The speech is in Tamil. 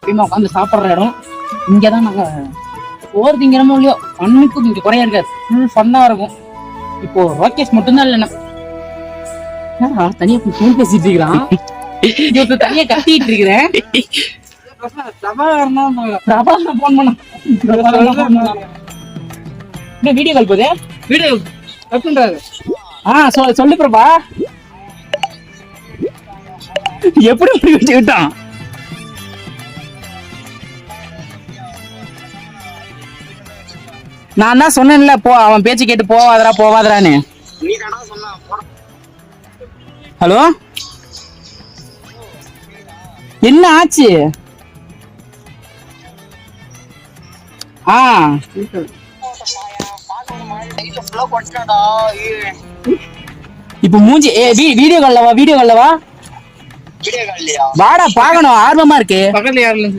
எப்பயுமே உட்காந்து சாப்பிட்ற இடம் இங்கதான். நாங்க சோறு திங்கிறமோ இல்லையோ பண்ணுக்கு இங்க குறையா இருக்காது, ஃபுல் ஃபன்னா இருக்கும். இப்போ ராகேஷ் மட்டும்தான் இல்ல, தனியா போன் பேசிட்டு இருக்கிறான், தனியா கத்திட்டு இருக்கிறேன். பிரபாகரன் போன் பண்ண வீடியோ கால் போதே, வீடியோ பண்றாரு. சொல்லு பிரபா, எப்படி வச்சுக்கிட்டான்? நான் தான் சொன்னேன்ல, போ அவன் பேச்சு கேட்டு போவாதரா போவாதரான்னு. ஹலோ, என்ன ஆச்சு? இப்ப மூஞ்சி வீடியோ கால்லவா, வீடியோ கால்லவா வாடா பாக்கணும், ஆர்வமா இருக்கு. பக்கத்துல யாரும்